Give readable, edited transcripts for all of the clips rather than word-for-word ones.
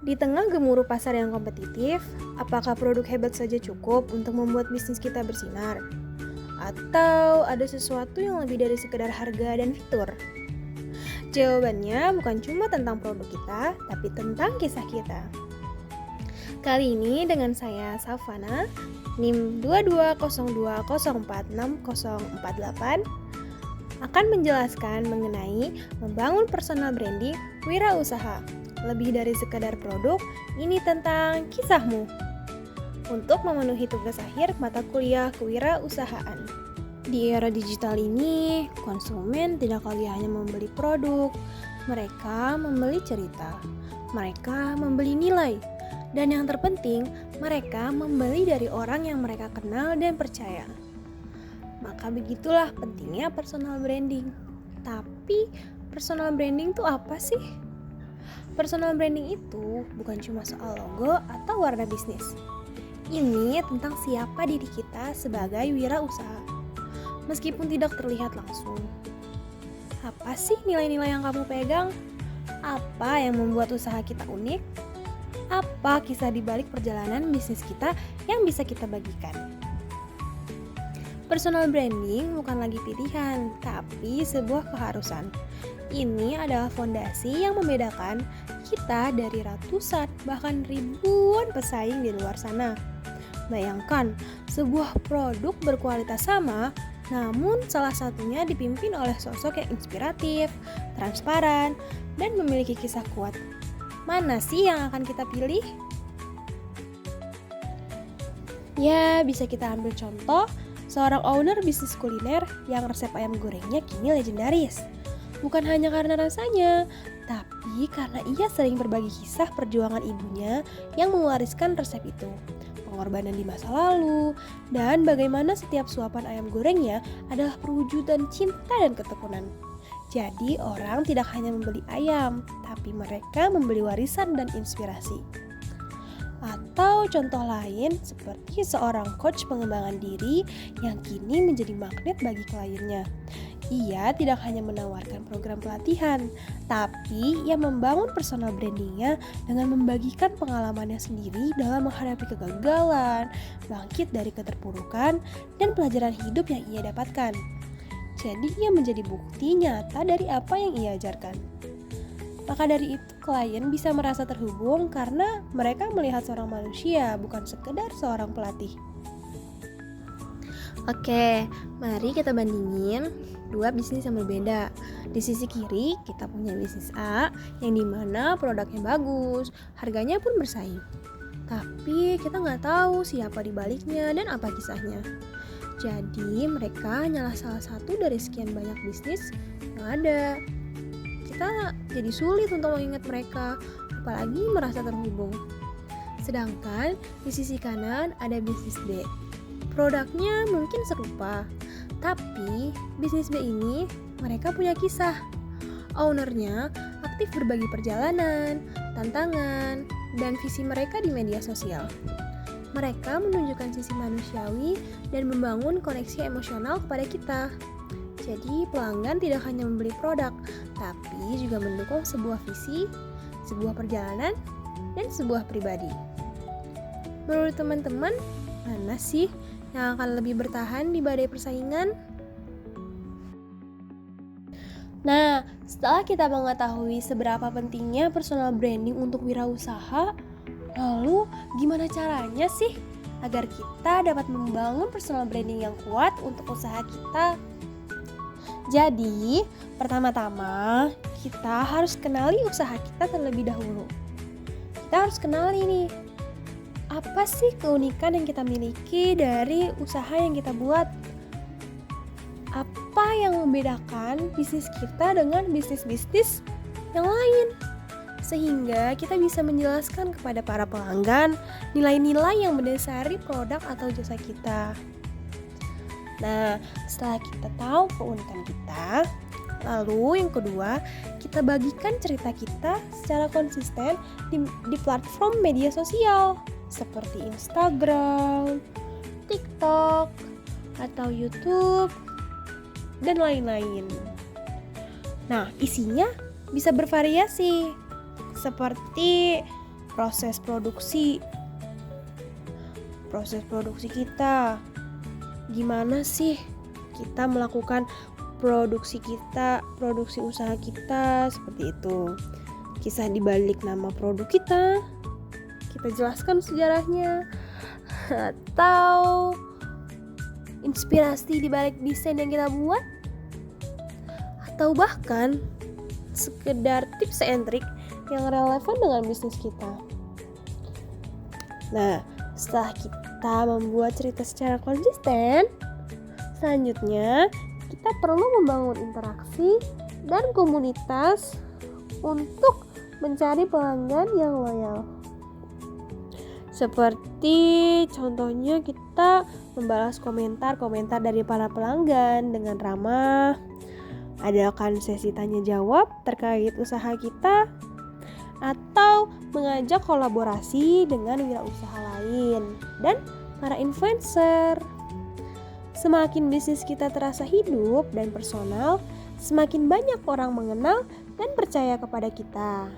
Di tengah gemuruh pasar yang kompetitif, apakah produk hebat saja cukup untuk membuat bisnis kita bersinar? Atau ada sesuatu yang lebih dari sekedar harga dan fitur? Jawabannya bukan cuma tentang produk kita, tapi tentang kisah kita. Kali ini dengan saya Savana, NIM 2202046048, akan menjelaskan mengenai membangun personal branding wirausaha. Lebih dari sekadar produk, ini tentang kisahmu. Untuk memenuhi tugas akhir mata kuliah kewirausahaan. Di era digital ini, konsumen tidak lagi hanya membeli produk, mereka membeli cerita, mereka membeli nilai, dan yang terpenting, mereka membeli dari orang yang mereka kenal dan percaya. Maka begitulah pentingnya personal branding. Tapi, personal branding itu apa sih? Personal branding itu bukan cuma soal logo atau warna bisnis. Ini tentang siapa diri kita sebagai wirausaha. Meskipun tidak terlihat langsung. Apa sih nilai-nilai yang kamu pegang? Apa yang membuat usaha kita unik? Apa kisah di balik perjalanan bisnis kita yang bisa kita bagikan? Personal branding bukan lagi pilihan, tapi sebuah keharusan. Ini adalah fondasi yang membedakan kita dari ratusan, bahkan ribuan pesaing di luar sana. Bayangkan, sebuah produk berkualitas sama, namun salah satunya dipimpin oleh sosok yang inspiratif, transparan, dan memiliki kisah kuat. Mana sih yang akan kita pilih? Ya, bisa kita ambil contoh seorang owner bisnis kuliner yang resep ayam gorengnya kini legendaris. Bukan hanya karena rasanya, tapi karena ia sering berbagi kisah perjuangan ibunya yang mewariskan resep itu, pengorbanan di masa lalu, dan bagaimana setiap suapan ayam gorengnya adalah perwujudan cinta dan ketekunan. Jadi orang tidak hanya membeli ayam, tapi mereka membeli warisan dan inspirasi. Atau contoh lain seperti seorang coach pengembangan diri yang kini menjadi magnet bagi kliennya. Ia tidak hanya menawarkan program pelatihan, tapi ia membangun personal brandingnya dengan membagikan pengalamannya sendiri dalam menghadapi kegagalan, bangkit dari keterpurukan, dan pelajaran hidup yang ia dapatkan. Jadi ia menjadi bukti nyata dari apa yang ia ajarkan. Maka dari itu klien bisa merasa terhubung karena mereka melihat seorang manusia, bukan sekedar seorang pelatih. Oke, mari kita bandingin dua bisnis yang berbeda. Di sisi kiri kita punya bisnis A yang dimana produknya bagus, harganya pun bersaing. Tapi kita nggak tahu siapa di baliknya dan apa kisahnya. Jadi mereka hanyalah salah satu dari sekian banyak bisnis yang ada. Kita jadi sulit untuk mengingat mereka, apalagi merasa terhubung. Sedangkan di sisi kanan ada bisnis B. Produknya mungkin serupa, tapi bisnis B ini mereka punya kisah. Ownernya aktif berbagi perjalanan, tantangan, dan visi mereka di media sosial. Mereka menunjukkan sisi manusiawi dan membangun koneksi emosional kepada kita. Jadi pelanggan tidak hanya membeli produk, tapi juga mendukung sebuah visi, sebuah perjalanan, dan sebuah pribadi. Menurut teman-teman, mana sih yang akan lebih bertahan di badai persaingan? Nah, setelah kita mengetahui seberapa pentingnya personal branding untuk wirausaha, lalu gimana caranya sih agar kita dapat membangun personal branding yang kuat untuk usaha kita? Jadi, pertama-tama kita harus kenali usaha kita terlebih dahulu. Kita harus kenali nih, apa sih keunikan yang kita miliki dari usaha yang kita buat? Apa yang membedakan bisnis kita dengan bisnis-bisnis yang lain? Sehingga kita bisa menjelaskan kepada para pelanggan nilai-nilai yang mendasari produk atau jasa kita. Nah, setelah kita tahu keunikan kita, lalu yang kedua, kita bagikan cerita kita secara konsisten di platform media sosial seperti Instagram, TikTok, atau YouTube, dan lain-lain. Nah, isinya bisa bervariasi seperti proses produksi kita. Gimana sih kita melakukan produksi usaha kita, seperti itu. Kisah dibalik nama produk kita jelaskan sejarahnya, atau inspirasi dibalik desain yang kita buat, atau bahkan sekedar tips and trik yang relevan dengan bisnis kita. Nah, setelah kita membuat cerita secara konsisten, selanjutnya kita perlu membangun interaksi dan komunitas untuk mencari pelanggan yang loyal. Seperti contohnya kita membalas komentar dari para pelanggan dengan ramah, adakan sesi tanya jawab terkait usaha kita, atau mengajak kolaborasi dengan wirausaha lain dan para influencer. Semakin bisnis kita terasa hidup dan personal, semakin banyak orang mengenal dan percaya kepada kita.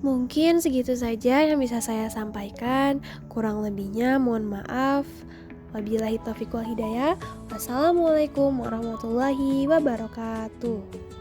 Mungkin segitu saja yang bisa saya sampaikan. Kurang lebihnya mohon maaf. Wabillahi taufiq wal hidayah. Wassalamualaikum warahmatullahi wabarakatuh.